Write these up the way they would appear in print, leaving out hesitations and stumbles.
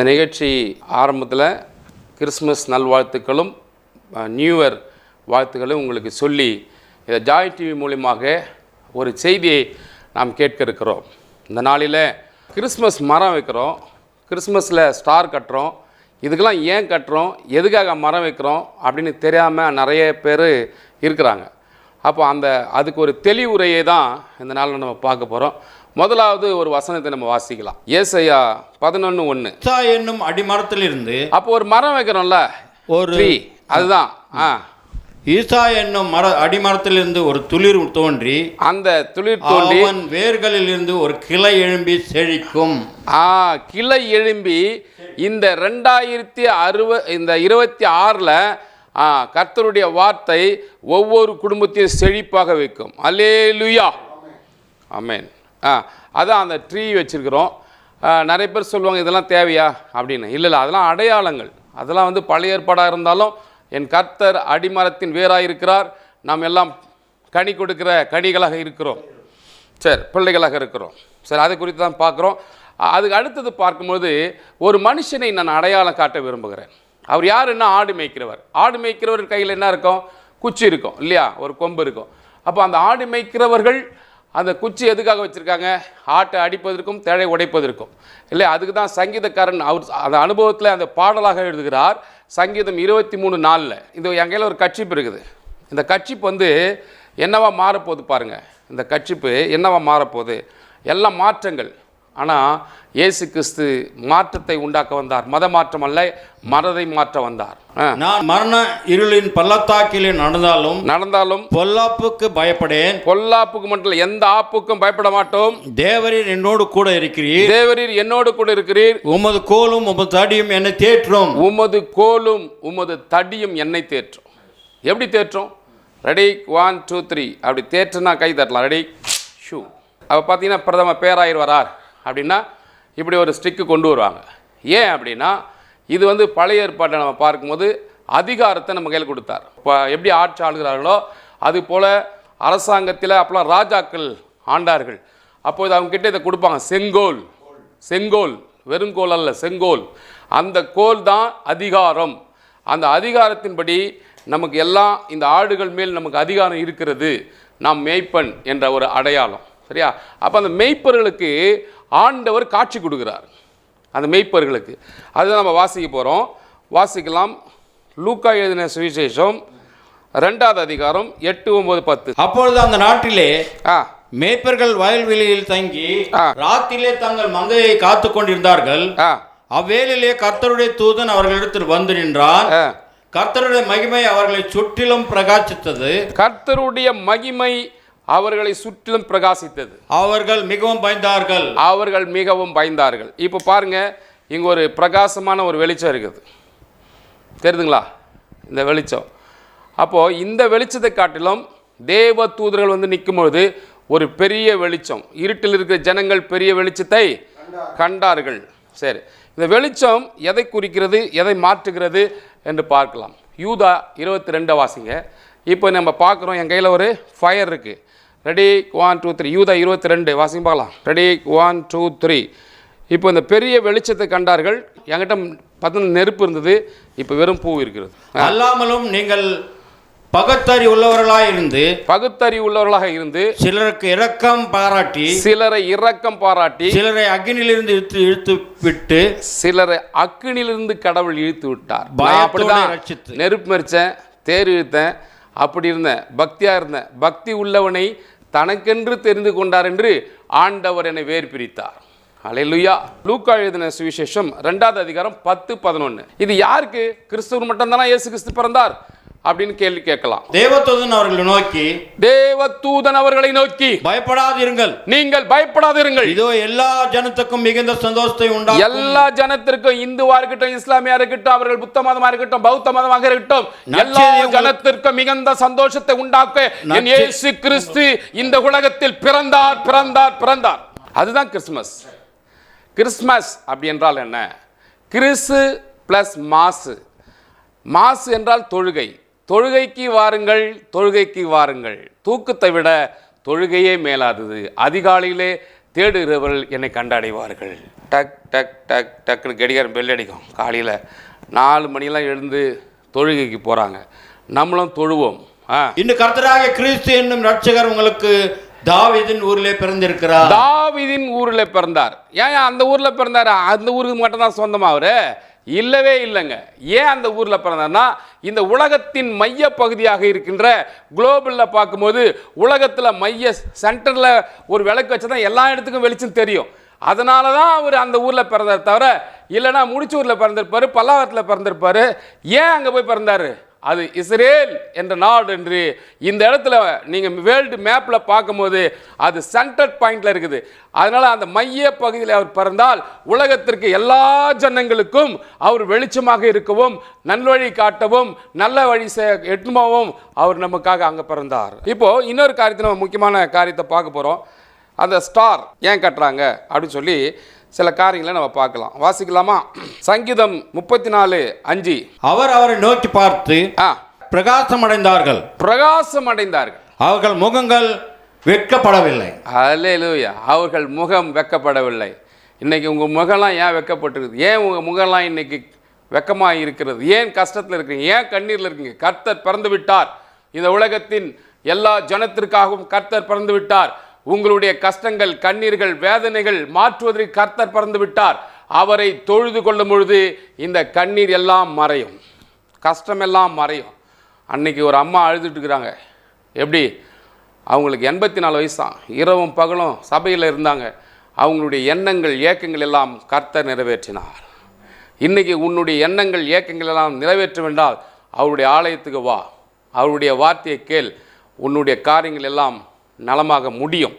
இந்த நிகழ்ச்சி ஆரம்பத்தில் கிறிஸ்மஸ் நல்வாழ்த்துக்களும் நியூ இயர் வாழ்த்துக்களும் உங்களுக்கு சொல்லி இதை ஜாய் டிவி மூலியமாக ஒரு செய்தியை நாம் கேட்க இருக்கிறோம். இந்த நாளில் கிறிஸ்மஸ் மரம் வைக்கிறோம், கிறிஸ்மஸில் ஸ்டார் கட்டுறோம். இதுக்கெல்லாம் ஏன் கட்டுறோம், எதுக்காக மரம் வைக்கிறோம் அப்படின்னு தெரியாமல் நிறைய பேர் இருக்கிறாங்க. அப்போ அதுக்கு ஒரு தெளிவுரையை தான் இந்த நாளில் நம்ம பார்க்க போகிறோம். முதலாவது ஒரு வசனத்தை நம்ம வாசிக்கலாம். ஏசாயா 11:1. ஈசா என்னும் அடிமரத்திலிருந்து, அப்போ ஒரு மரம் வைக்கிறோம்ல, ஒரு ட்ரீ, அதுதான் ஈசா என்னும் அடிமரத்திலிருந்து ஒரு துளிர் தோன்றி, அந்த துளிர் தோன்றி அவன் வேர்களில் இருந்து ஒரு கிளை எழும்பி செழிக்கும். கிளை எழும்பி இந்த 2026 கர்த்தருடைய வார்த்தை ஒவ்வொரு குடும்பத்தையும் செழிப்பாக வைக்கும். அல்லேலூயா, ஆமென். அதான் அந்த ட்ரீ வச்சுருக்கிறோம். நிறைய பேர் சொல்லுவாங்க இதெல்லாம் தேவையா அப்படின்னு. இல்லை, அதெல்லாம் அடையாளங்கள். அதெல்லாம் பழைய ஏற்பாடாக இருந்தாலும் என் கர்த்தர் அடிமரத்தின் வேராக இருக்கிறார், நாம் எல்லாம் கனி கொடுக்கிற கனிகளாக இருக்கிறோம், சரி, பிள்ளைகளாக இருக்கிறோம். சரி, அதை குறித்து தான் பார்க்குறோம். அதுக்கு அடுத்தது பார்க்கும்போது ஒரு மனுஷனை நான் அடையாளம் காட்ட விரும்புகிறேன். அவர் யாருன்னா ஆடு மேய்க்கிறவர். ஆடு மேய்க்கிறவர் கையில் என்ன இருக்கும்? குச்சி இருக்கும் இல்லையா, ஒரு கொம்பு இருக்கும். அப்போ அந்த ஆடு மேய்க்கிறவர்கள் அந்த குச்சி எதுக்காக வச்சுருக்காங்க? ஆட்டை அடிப்பதற்கும் தேழை உடைப்பதற்கும் இல்லை. அதுக்கு தான் சங்கீதக்காரன் அவர் அந்த அனுபவத்தில் அந்த பாடலாக எழுதுகிறார். சங்கீதம் 23:4. இது என் கையில் ஒரு கட்சிப்பு இருக்குது. இந்த கட்சிப்பு என்னவா மாறப்போகுது பாருங்கள். இந்த கட்சிப்பு என்னவா மாறப்போகுது? எல்லாம் மாற்றங்கள். ஆனால் இயேசு கிறிஸ்து மாற்றத்தை உண்டாக்க வந்தார். மத மாற்றம் அல்ல, மனதை மாற்ற வந்தார். நான் மரண இருளின் பள்ளத்தாக்கிலே நடந்தாலும் பொல்லாப்புக்கு பயப்படேன். பொல்லாப்புக்கு மட்டும் எந்த ஆப்புக்கும் பயப்பட மாட்டோம். தேவரீர் என்னோடு கூட இருக்கிறீர். தேவரீர் என்னோடு கூட இருக்கிறீர். உமது கோலும் உமது தடியும் என்னை தேற்றும். உமது கோலும் உமது தடியும் என்னை தேற்றும். எப்படி தேற்றும்? ரெடி, 1 2 3 அப்படி தேற்றுனா கை தட்டலாம். Ready, shoe. அப்போ பார்த்தீங்கன்னா பிரதம பேராயர் வரார் அப்படின்னா இப்படி ஒரு ஸ்டிக்கு கொண்டு வருவாங்க. ஏன் அப்படின்னா இது பழைய ஏற்பாட்டை நம்ம பார்க்கும்போது அதிகாரத்தை நம்ம கையில் கொடுத்தார். இப்போ எப்படி ஆட்சி ஆளுகிறார்களோ அது போல் அரசாங்கத்தில் அப்போலாம் ராஜாக்கள் ஆண்டார்கள். அப்போது அவங்ககிட்ட இதை கொடுப்பாங்க. செங்கோல், வெறுங்கோல் அல்ல, செங்கோல். அந்த கோல் தான் அதிகாரம். அந்த அதிகாரத்தின்படி நமக்கு எல்லாம் இந்த ஆடுகள் மேல் நமக்கு அதிகாரம் இருக்கிறது. நாம் மேய்ப்பன் என்ற ஒரு அடையாளம், சரியா? அப்போ அந்த மேய்ப்பர்களுக்கு ஆண்டவர் காட்சி கொடுக்கிறார். அந்த மேய்ப்பர்களுக்கு அதுதான் நம்ம வாசிக்க போகிறோம். வாசிக்கலாம். லூக்கா எழுதின சுவிசேஷம் 2வது அதிகாரம் 8, 9, 10. அப்பொழுது அந்த நாட்டிலே மேய்ப்பர்கள் வயல்வெளியில் தங்கி ராத்திரிலே தங்கள் மந்தையை காத்து கொண்டிருந்தார்கள். அவ்வேளையிலே கர்த்தருடைய தூதன் அவர்களிடத்தில் வந்து நின்றான். கர்த்தருடைய மகிமை அவர்களை சுற்றிலும் பிரகாசித்தது. கர்த்தருடைய மகிமை அவர்களை சுற்றிலும் பிரகாசித்தது. அவர்கள் மிகவும் பயந்தார்கள். இப்போ பாருங்க, இங்க ஒரு பிரகாசமான ஒரு வெளிச்சம் இருக்குது, தெரியுதுங்களா? இந்த வெளிச்சம். அப்போ இந்த வெளிச்சத்தை காட்டிலும் தேவ தூதர்கள் நிற்கும்பொழுது ஒரு பெரிய வெளிச்சம். இருட்டில் இருக்கிற ஜனங்கள் பெரிய வெளிச்சத்தை கண்டார்கள். சரி, இந்த வெளிச்சம் எதை குறிக்கிறது, எதை மாற்றுகிறது என்று பார்க்கலாம். யூதா 22 வாசிங்க. இப்போ நம்ம பார்க்குறோம், என் கையில் ஒரு ஃபயர் இருக்குது. ரெடி, 1 2 3. யூதா 22 வாசிங்க பார்க்கலாம். ரெடி, 1 2 3. இப்போ இந்த பெரிய வெளிச்சத்தை கண்டார்கள். என்கிட்ட 10 நெருப்பு இருந்தது, இப்போ வெறும் பூ இருக்கிறது. அல்லாமலும் நீங்கள் பகுத்தறிவு உள்ளவர்களாக இருந்து சிலரை இரக்கம் பாராட்டி சிலரை அக்கினியிலிருந்து இழுத்து விட்டு சிலரை அக்கினியிலிருந்து கடவுள் இழுத்து விட்டார். அப்படிதான் நெருப்பு மறிச்சேன், தேர் இழுத்தேன், அப்படி இருந்தேன், பக்தியாக இருந்தேன். பக்தி உள்ளவனை தனக்கென்று தெரிந்து கொண்டார் என்று ஆண்டவர் என்னை வேறு பிரித்தார். அல்லேலூயா. லூக்கா எழுதின சுவிசேஷம் 2வது அதிகாரம் 10, 11. இது யாருக்கு? கிறிஸ்துவர் மட்டும்தானா இயேசு கிறிஸ்து பிறந்தார் அப்படின்னு கேள்வி கேட்கலாம். தேவதூதன் அவர்களை நோக்கி பயப்படாதிருங்கள், நீங்கள் பயப்படாதிருங்கள். இதோ எல்லா ஜனத்துக்கும் மிகுந்த சந்தோஷத்தை உண்டாக்கும். எல்லா ஜனத்திற்கும், இந்துவா இருக்கட்டும், இஸ்லாமியா இருக்கட்டும், அவர்கள் புத்த மதமா இருக்கட்டும், பௌத்த மதமாக இருக்கட்டும், எல்லா ஜனத்திற்கும் மிகுந்த சந்தோஷத்தை உண்டாக்க என் இயேசு கிறிஸ்து இந்த உலகத்தில் பிறந்தார். அதுதான் கிறிஸ்மஸ். கிறிஸ்மஸ் அப்படி என்றால் என்ன? கிறிஸ்து பிளஸ் மாசு என்றால் தொழுகை. தொழுகைக்கு வாருங்கள். தூக்கத்தை விட தொழுகையே மேலாதது. அதிகாலையிலே தேடுகிறவர்கள் என்னை கண்டடைவார்கள். டக் டக் டக் டக்குன்னு கடிகாரம் பெல் அடிக்கும். காலையில் 4 மணிலாம் எழுந்து தொழுகைக்கு போகிறாங்க. நம்மளும் தொழுவோம். இன்னும் கர்த்தராகிய கிறிஸ்து என்னும் ரட்சகர் உங்களுக்கு தாவீதின் ஊரிலே பிறந்திருக்கிறார். தாவீதின் ஊரில் பிறந்தார். ஏன் அந்த ஊரில் பிறந்தார்? அந்த ஊருக்கு மட்டும்தான் சொந்தமா அவரு? இல்லவே இல்லைங்க. ஏன் அந்த ஊரில் பிறந்தார்னா, இந்த உலகத்தின் மைய பகுதியாக இருக்கின்ற குளோபலில் பார்க்கும்போது உலகத்தில் மைய சென்டரில் ஒரு விளக்கு வச்சா தான் எல்லா இடத்துக்கும் வெளிச்சம் தெரியும். அதனால தான் அவர் அந்த ஊரில் பிறந்தார் தவிர, இல்லைனா முடிச்சூரில் பிறந்திருப்பார், பல்லாவரத்தில் பிறந்திருப்பார். ஏன் அங்கே போய் பிறந்தார்? அது இஸ்ரேல் என்ற நாடு என்று இந்த இடத்துல நீங்கள் வேர்ல்டு மேப்பில் பார்க்கும்போது அது சென்டர் பாயிண்டில் இருக்குது. அதனால் அந்த மைய பகுதியில் அவர் பிறந்தால் உலகத்திற்கு எல்லா ஜனங்களுக்கும் அவர் வெளிச்சமாக இருக்கவும், நல்வழி காட்டவும், நல்ல வழி எட்டுமாவும் அவர் நமக்காக அங்கே பிறந்தார். இப்போது இன்னொரு காரியத்தை நம்ம முக்கியமான காரியத்தை பார்க்க போகிறோம். அந்த ஸ்டார் ஏன் கட்டுறாங்க அப்படின்னு சொல்லி சில காரியங்களை நம்ம பார்க்கலாம். வாசிக்கலாமா? சங்கீதம் 34:5. அவரை நோக்கி பார்த்து பிரகாசம் அடைந்தார்கள். அவர்கள் முகங்கள் வெட்கப்படவில்லை. அல்லேலூயா. அவர்கள் முகம் வெட்கப்படவில்லை. இன்னைக்கு உங்கள் முகம்லாம் ஏன் வெட்கப்பட்டிருக்குது? ஏன் உங்கள் முகம்லாம் இன்னைக்கு வெட்கமாக இருக்கிறது? ஏன் கஷ்டத்தில் இருக்கீங்க? ஏன் கண்ணீரில் இருக்கீங்க? கர்த்தர் பிறந்து விட்டார். இந்த உலகத்தின் எல்லா ஜனத்திற்காகவும் கர்த்தர் பிறந்து விட்டார். உங்களுடைய கஷ்டங்கள், கண்ணீர்கள், வேதனைகள் மாற்றுவதற்கு கர்த்தர் பிறந்து விட்டார். அவரை தொழுது கொள்ளும் பொழுது இந்த கண்ணீர் எல்லாம் மறையும், கஷ்டமெல்லாம் மறையும். அன்னைக்கு ஒரு அம்மா அழுதுட்டு இருக்கிறாங்க. எப்படி? அவங்களுக்கு 84 வயசாம். இரவும் பகலும் சபையில் இருந்தாங்க. அவங்களுடைய எண்ணங்கள், ஏக்கங்கள் எல்லாம் கர்த்தர் நிறைவேற்றினார். இன்னைக்கு உன்னுடைய எண்ணங்கள், ஏக்கங்கள் எல்லாம் நிறைவேற்ற வேண்டால் அவருடைய ஆலயத்துக்கு வா, அவருடைய வார்த்தையை கேள். உன்னுடைய காரியங்கள் எல்லாம் நலமாக முடியும்.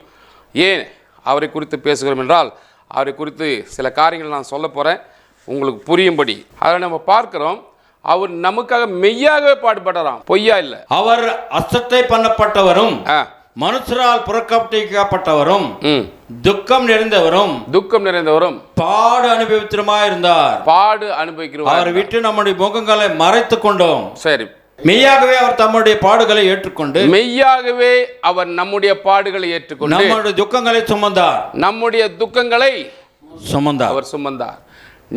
ஏன் அவரை குறித்து பேசுகிறோம் என்றால், அவரை குறித்து சில காரியங்கள் நான் சொல்ல போகிறேன் உங்களுக்கு புரியும்படி. அதை நம்ம பார்க்கிறோம். அவர் நமக்காக மெய்யாகவே பாடுபடுறான், பொய்யா இல்லை. அவர் அசட்டை பண்ணப்பட்டவரும் மனுஷரால் புறக்கணிக்கப்பட்டவரும் துக்கம் நிறைந்தவரும் பாடு அனுபவித்திரமாய் இருந்தார். பாடு அனுபவிக்கிறோம். அவரை விட்டு நம்முடைய முகங்களை மறைத்துக் கொண்டோம். சரி, மெய்யாகவே அவர் தம்முடைய பாடுகளை ஏற்றுக்கொண்டு, மெய்யாகவே அவர் நம்முடைய பாடுகளை ஏற்றுக்கொண்டு நம்முடைய துக்கங்களை சுமந்தார். நம்முடைய துக்கங்களை அவர் சுமந்தார்.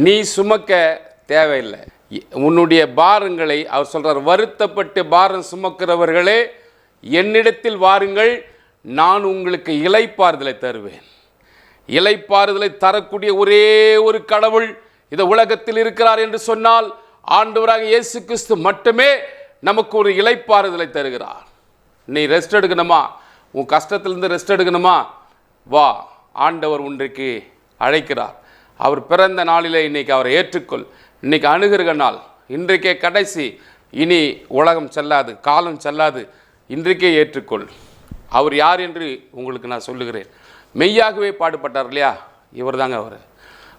நீ சுமக்க தேவையில்லை. உன்னுடைய பாரங்களை அவர் சொல்றார், வருத்தப்பட்டு பாரம் சுமக்கிறவர்களே என்னிடத்தில் வாருங்கள், நான் உங்களுக்கு இளைப்பாறுதலை தருவேன். இளைப்பாறுதலை தரக்கூடிய ஒரே ஒரு கடவுள் இந்த உலகத்தில் இருக்கிறார் என்று சொன்னால் ஆண்டவராக இயேசு கிறிஸ்து மட்டுமே நமக்கு ஒரு இளைப்பாறுதலை தருகிறார். நீ ரெஸ்ட் எடுக்கணுமா? உன் கஷ்டத்திலிருந்து ரெஸ்ட் எடுக்கணுமா? வா, ஆண்டவர் இன்றைக்கு அழைக்கிறார். அவர் பிறந்த நாளிலே இன்னைக்கு அவரை ஏற்றுக்கொள். இன்னைக்கு அணுகிற நாள், இன்றைக்கே கடைசி. இனி உலகம் செல்லாது, காலம் செல்லாது. இன்றைக்கே ஏற்றுக்கொள். அவர் யார் என்று உங்களுக்கு நான் சொல்லுகிறேன். மெய்யாகவே பாடுபட்டார் இல்லையா? இவர் தாங்க அவர்.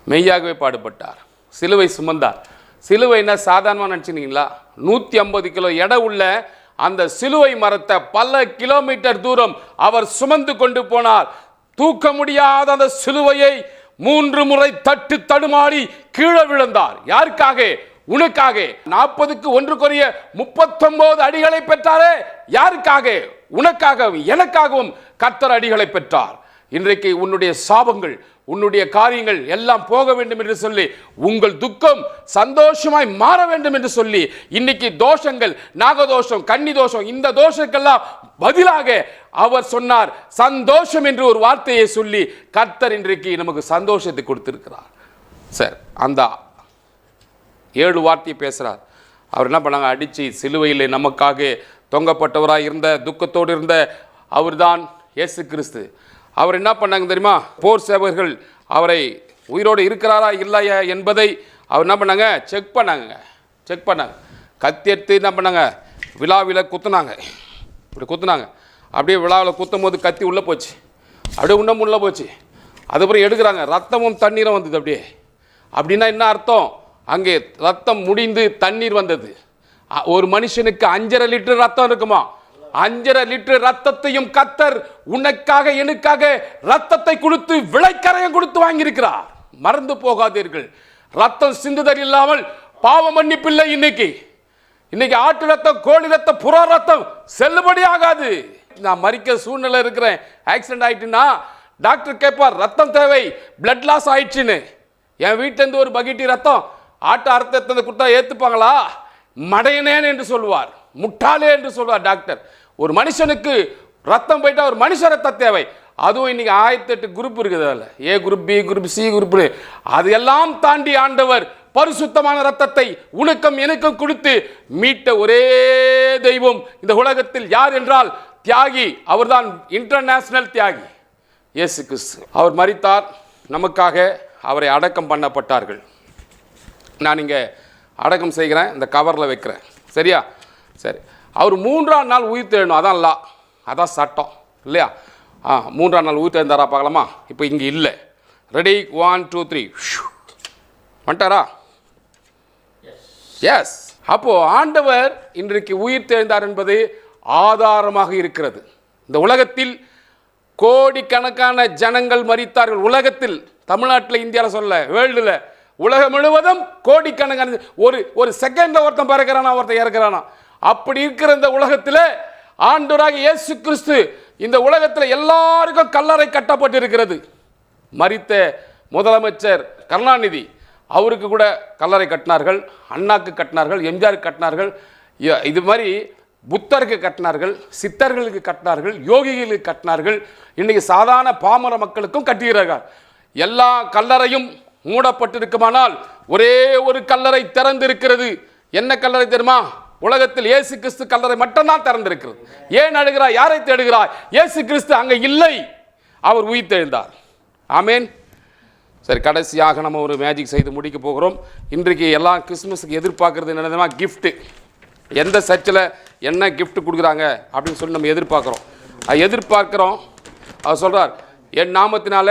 மெய்யாகவே பாடுபட்டார், சிலுவை சுமந்தார். சிலுவைன்னா சாதாரணமாக நினச்சினீங்களா? 150 கிலோ எடை உள்ள அந்த சிலுவை மரத்தை பல கிலோமீட்டர் தூரம் அவர் சுமந்து கொண்டு போனார். தூக்க முடியாத அந்த சிலுவையை 3 முறை தட்டு தடுமாறி கீழே விழுந்தார். யாருக்காக? உனக்காக. 40க்கு 1 குறைய 39 அடிகளை பெற்றாரே. யாருக்காக? உனக்காகவும் எனக்காகவும் கர்த்தர் அடிகளை பெற்றார். இன்றைக்கு உன்னுடைய சாபங்கள், உன்னுடைய காரியங்கள் எல்லாம் போக வேண்டும் என்று சொல்லி, உங்கள் துக்கம் சந்தோஷமாய் மாற வேண்டும் என்று சொல்லி, இன்னைக்கு தோஷங்கள், நாகதோஷம், கன்னி தோஷம், இந்த தோஷங்கள்லாம் பதிலாக அவர் சொன்னார் சந்தோஷம் என்று ஒரு வார்த்தையை சொல்லி கர்த்தர் இன்றைக்கு நமக்கு சந்தோஷத்தை கொடுத்திருக்கிறார். சார், அந்த 7 வார்த்தையை பேசுகிறார். அவர் என்ன பண்ணாங்க? அடித்து சிலுவையில் நமக்காக தொங்கப்பட்டவராக இருந்த, துக்கத்தோடு இருந்த அவர்தான் இயேசு கிறிஸ்து. அவர் என்ன பண்ணாங்க தெரியுமா? போர் சேவகர்கள் அவரை உயிரோடு இருக்கிறாரா இல்லையா என்பதை அவர் என்ன பண்ணாங்க? செக் பண்ணாங்க. கத்தி எடுத்து என்ன பண்ணாங்க? விழாவில் குத்துனாங்க. இப்படி குத்துனாங்க. அப்படியே விழாவில் குத்தும் போது கத்தி உள்ளே போச்சு, அப்படியே உண்ணம் உள்ளே போச்சு. அதுக்கப்புறம் எடுக்கிறாங்க, ரத்தமும் தண்ணீரும் வந்தது. அப்படின்னா என்ன அர்த்தம்? அங்கே ரத்தம் முடிந்து தண்ணீர் வந்தது. ஒரு மனுஷனுக்கு 5.5 லிட்டர் ரத்தம் இருக்குமா? 5.5 லிட்டர் ரத்தத்தையும் கர்த்தர் உனக்காக எனக்காக ரத்தத்தை கொடுத்து விளைக்கரையும் கொடுத்து வாங்கியிருக்கிறார். மறந்து போகாதீர்கள். ரத்தம் சிந்துதல் இல்லாமல் பாவ மன்னிப்பில்லை. இன்னைக்கு ஆட்டு ரத்தம், கோழி ரத்தம், புறா ரத்தம் செல்லுபடி ஆகாது. நான் மறிக்க சூழ்நிலை இருக்கிறேன், ஆக்சிடென்ட் ஆயிட்டுன்னா டாக்டர் கேட்பார் ரத்தம் தேவை, பிளட் லாஸ் ஆயிடுச்சுன்னு. என் வீட்டிலேருந்து ஒரு பகிட்டி ரத்தம் ஆட்டு அறுத்தத்தை கொடுத்தா ஏற்றுப்பாங்களா? மடையனேன் என்று சொல்வார், முட்டாளே என்று சொல்வார் டாக்டர். ஒரு மனுஷனுக்கு ரத்தம் போயிட்டா ஒரு மனுஷ ரத்தம் தேவை. அதுவும் இன்னைக்கு 1008 குரூப் இருக்குது, அதில் A group, B group, C group. அது எல்லாம் தாண்டி ஆண்டவர் பரிசுத்தமான ரத்தத்தை உனக்கும் எனக்கும் கொடுத்து மீட்ட ஒரே தெய்வம் இந்த உலகத்தில் யார் என்றால் தியாகி. அவர்தான் இன்டர்நேஷனல் தியாகி, இயேசு கிறிஸ்து. அவர் மரித்தார் நமக்காக, அவரை அடக்கம் பண்ணப்பட்டார்கள். நான் இங்கே அடக்கம் செய்கிறேன், இந்த கவரில் வைக்கிறேன், சரியா? சரி. அவர் 3ஆம் நாள் உயிர் தெழணும், அதான் லா, அதான் சட்டம் இல்லையா? 3ஆம் நாள் உயிர் தெழுந்தாரா பார்க்கலாமா? இப்போ இங்கே இல்லை. ரெடி, 1 2 3 வந்துட்டாரா? எஸ். அப்போது ஆண்டவர் இன்றைக்கு உயிர் தெழுந்தார் என்பது ஆதாரமாக இருக்கிறது. இந்த உலகத்தில் கோடிக்கணக்கான ஜனங்கள் மரித்தார்கள். உலகத்தில், தமிழ்நாட்டில், இந்தியாவில் சொல்ல, வேர்ல்டில், உலகம் முழுவதும் கோடிக்கணக்கான, ஒரு செகண்டில் ஒருத்தன் பிறக்கிறானா, ஒருத்தன் இறக்குறானா. அப்படி இருக்கிற இந்த உலகத்தில் ஆண்டவராகிய இயேசு கிறிஸ்து இந்த உலகத்தில் எல்லாருக்கும் கல்லறை கட்டப்பட்டு இருக்கிறது. மரித்த முதலமைச்சர் கருணாநிதி, அவருக்கு கூட கல்லறை கட்டினார்கள், அண்ணாக்கு கட்டினார்கள், எம்ஜிஆருக்கு கட்டினார்கள். இது மாதிரி புத்தருக்கு கட்டினார்கள், சித்தர்களுக்கு கட்டினார்கள், யோகிகளுக்கு கட்டினார்கள். இன்றைக்கி சாதாரண பாமர மக்களுக்கும் கட்டுகிறார்கள். எல்லா கல்லறையும் மூடப்பட்டிருக்குமானால் ஒரே ஒரு கல்லறை திறந்திருக்கிறது. என்ன கல்லறை தெரியுமா? உலகத்தில் இயேசு கிறிஸ்து கல்லறை மட்டும்தான் திறந்திருக்கிறது. ஏன் அழுகிறாய்? யாரை தேடுகிறாய்? இயேசு கிறிஸ்து அங்கே இல்லை, அவர் உயிர் தெழுந்தார். ஆமேன். சரி, கடைசியாக நம்ம ஒரு மேஜிக் செய்து முடிக்க போகிறோம். இன்றைக்கு எல்லாம் கிறிஸ்துமஸுக்கு எதிர்பார்க்கறது என்னதுன்னா கிஃப்ட்டு. எந்த சர்ச்சில் என்ன கிஃப்ட் கொடுக்குறாங்க அப்படின்னு சொல்லி நம்ம எதிர்பார்க்குறோம். அவர் சொல்கிறார், என் நாமத்தினால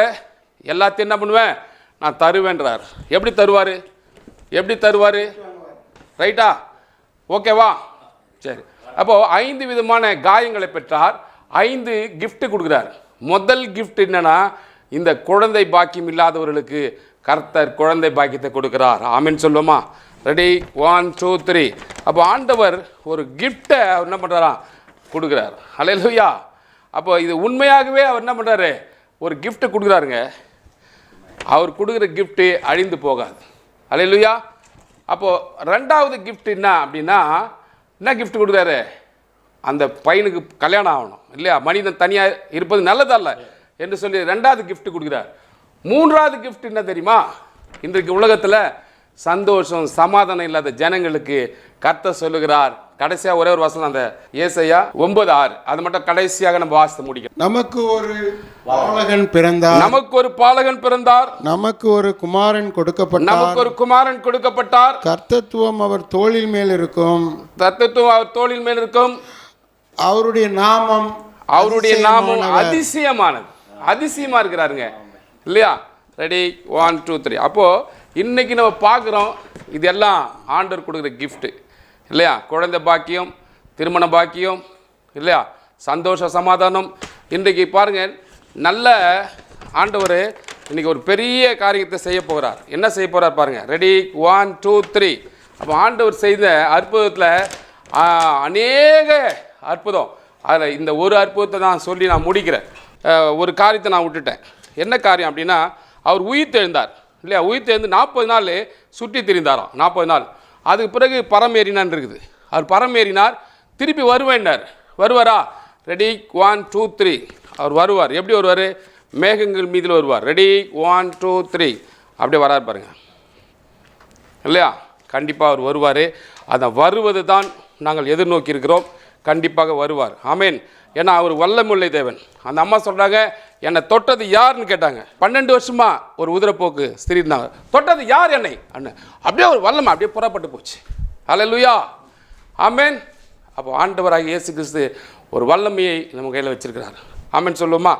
எல்லாத்தையும் என்ன பண்ணுவேன்? நான் தருவேன்றார். எப்படி தருவார்? ரைட்டா? ஓகேவா? சரி. அப்போது 5 விதமான காயங்களை பெற்றார், 5 கிஃப்ட் கொடுக்குறார். முதல் கிஃப்ட் என்னன்னா, இந்த குழந்தை பாக்கியம் இல்லாதவர்களுக்கு கர்த்தர் குழந்தை பாக்கியத்தை கொடுக்கிறார். ஆமென் சொல்லுமா? ரெடி, 1 2 3. அப்போ ஆண்டவர் ஒரு கிஃப்டை அவர் என்ன பண்ணுறாராம்? கொடுக்குறார். ஹல்லேலூயா. அப்போ இது உண்மையாகவே அவர் என்ன பண்ணுறாரு? ஒரு கிஃப்ட் கொடுக்குறாருங்க. அவர் கொடுக்குற கிஃப்ட்டு அழிந்து போகாது. ஹல்லேலூயா. அப்போது 2வது கிஃப்ட் என்ன அப்படின்னா, என்ன கிஃப்ட் கொடுக்குறாரு? அந்த பையனுக்கு கல்யாணம் ஆகணும் இல்லையா? மனிதன் தனியாக இருப்பது நல்லதல்ல என்று சொல்லி 2வது கிஃப்ட் கொடுக்குறார். 3வது கிஃப்ட் என்ன தெரியுமா? இன்றைக்கு உலகத்தில் சந்தோஷம் சமாதானம் இல்லாத ஜனங்களுக்கு கர்த்தர் சொல்லுகிறார். கடைசியாக ஒரே ஒரு வசனம், அந்த ஏசாயா 9:6, அது மட்டும் கடைசியாக நம்ம வாசித்து முடிக்கிறோம். நமக்கு ஒரு பாலகன் பிறந்தார், நமக்கு ஒரு குமாரன் கொடுக்கப்பட்டார், கர்த்தத்துவம் அவர் தோளின் மேல் இருக்கும், அவருடைய நாமம் அதிசயமா இருக்கிறாருங்க இல்லையா? ரெடி, 1 2 3. அப்போது இன்னைக்கு நம்ம பார்க்குறோம், இதெல்லாம் ஆண்டவர் கொடுக்குற கிஃப்ட்டு இல்லையா? குழந்தை பாக்கியம், திருமண பாக்கியம் இல்லையா? சந்தோஷ சமாதானம். இன்றைக்கு பாருங்கள், நல்ல ஆண்டவர் இன்றைக்கி ஒரு பெரிய காரியத்தை செய்ய போகிறார். என்ன செய்ய போகிறார் பாருங்கள். ரெடி, 1 2 3. அப்போ ஆண்டவர் செய்த அற்புதத்தில் அநேக அற்புதம். அதில் இந்த ஒரு அற்புதத்தை நான் சொல்லி நான் முடிக்கிறேன். ஒரு காரியத்தை நான் விட்டுட்டேன். என்ன காரியம் அப்படின்னா, அவர் உயிர் தெழுந்தார் இல்லையா? உயிர் தெழுந்து 40 நாள் சுற்றி திரிந்தாராம். 40 நாள். அதுக்கு பிறகு பரமேறினான் இருக்குது. அவர் பரமேறினார், திருப்பி வருவாரா? ரெடி, 1 2 3. அவர் வருவார். எப்படி வருவார்? மேகங்கள் மீதில் வருவார். ரெடி, 1 2 3. அப்படியே வரார் பாருங்க இல்லையா? கண்டிப்பாக அவர் வருவார். அதை வருவது தான் நாங்கள் எதிர்நோக்கி இருக்கிறோம். கண்டிப்பாக வருவார். ஆமேன். ஏன்னா அவர் வல்லமுள்ள தேவன். அந்த அம்மா சொல்கிறாங்க, என்னை தொட்டது யாருன்னு கேட்டாங்க. 12 வருஷமா ஒரு உதிரப்போக்கு ஸ்திரீ இருந்தாங்க. தொட்டது யார் என்னை அண்ணன்? அப்படியே ஒரு வல்லமை அப்படியே புறப்பட்டு போச்சு. ஹல்லேலூயா. ஆமேன். அப்போ ஆண்டவராகிய இயேசு கிறிஸ்து ஒரு வல்லமையை நம்ம கையில் வச்சிருக்கிறார். ஆமேன் சொல்லுவோமா?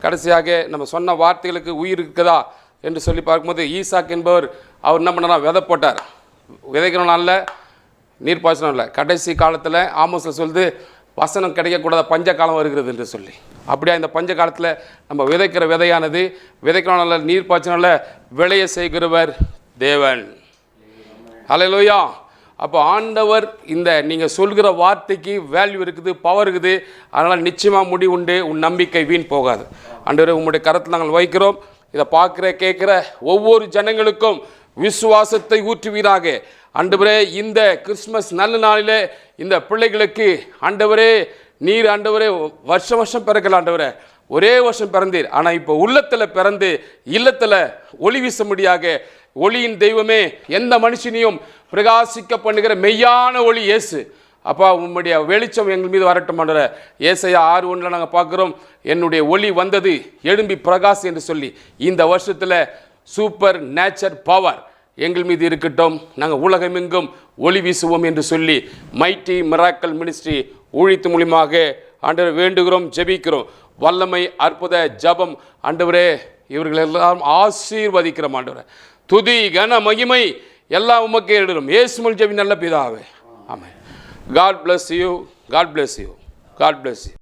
கடைசியாக நம்ம சொன்ன வார்த்தைகளுக்கு உயிர் இருக்குதா என்று சொல்லி பார்க்கும்போது, ஈசாக் என்பவர் அவர் என்ன பண்ணார்? விதை போட்டார். விதைக்கிறோம் நாளில் நீர் பாய்ச்சணும் இல்லை. கடைசி காலத்தில் ஆமோஸில் சொல்லுது, வசனம் கிடைக்கக்கூடாத பஞ்ச காலம் வருகிறது என்று சொல்லி. அப்படியா இந்த பஞ்ச காலத்தில் நம்ம விதைக்கிற விதையானது விதைக்கிறனால நீர் பாய்ச்சினால விளைய செய்கிறவர் தேவன். ஹல்லேலூயா. அப்போ ஆண்டவர் இந்த நீங்கள் சொல்கிற வார்த்தைக்கு வேல்யூ இருக்குது, பவர் இருக்குது. அதனால் நிச்சயமாக முடிவு உண்டு. உன் நம்பிக்கை வீண் போகாது. ஆண்டவரே, உங்களுடைய கருத்தில் நாங்கள் வைக்கிறோம். இதை பார்க்குற கேட்குற ஒவ்வொரு ஜனங்களுக்கும் விசுவாசத்தை ஊற்றுவீராக. ஆண்டவரே, இந்த கிறிஸ்மஸ் நல்ல நாளிலே இந்த பிள்ளைகளுக்கு ஆண்டவரே நீர் ஆண்டவரே வருஷம் வருஷம் பிறக்கல ஆண்டவரே, ஒரே வருஷம் பிறந்தீர். ஆனால் இப்போ உள்ளத்தில் பிறந்து இல்லத்தில் ஒளி வீச முடியாக ஒளியின் தெய்வமே, எந்த மனுஷனையும் பிரகாசிக்க பண்ணுகிற மெய்யான ஒளி இயேசு. அப்பா, உம்முடைய வெளிச்சம் எங்கள் மீது வரட்டும் ஆண்டவரே. ஏசாயா 6:1 நாங்கள் பார்க்குறோம், என்னுடைய ஒளி வந்தது எழும்பி பிரகாசி என்று சொல்லி. இந்த வருஷத்தில் சூப்பர் நேச்சர் பவர் எங்கள் மீது இருக்கட்டும், நாங்கள் உலகமெங்கும் ஒளி வீசுவோம் என்று சொல்லி மைட்டி மிராக்கல் மினிஸ்ட்ரி ஊழித்து மூலியமாக ஆண்டவரை வேண்டுகிறோம், ஜெபிக்கிறோம். வல்லமை அற்புத ஜபம் ஆண்டவரே, இவர்கள் எல்லாம் ஆசீர்வதிக்கிறோம் ஆண்டவரே. துதி கன மகிமை எல்லாம் உமக்கே எடுக்கிறோம். இயேசுவில் ஜெபி நல்ல பிதாவே, ஆமென். God bless you. God bless you. God bless you.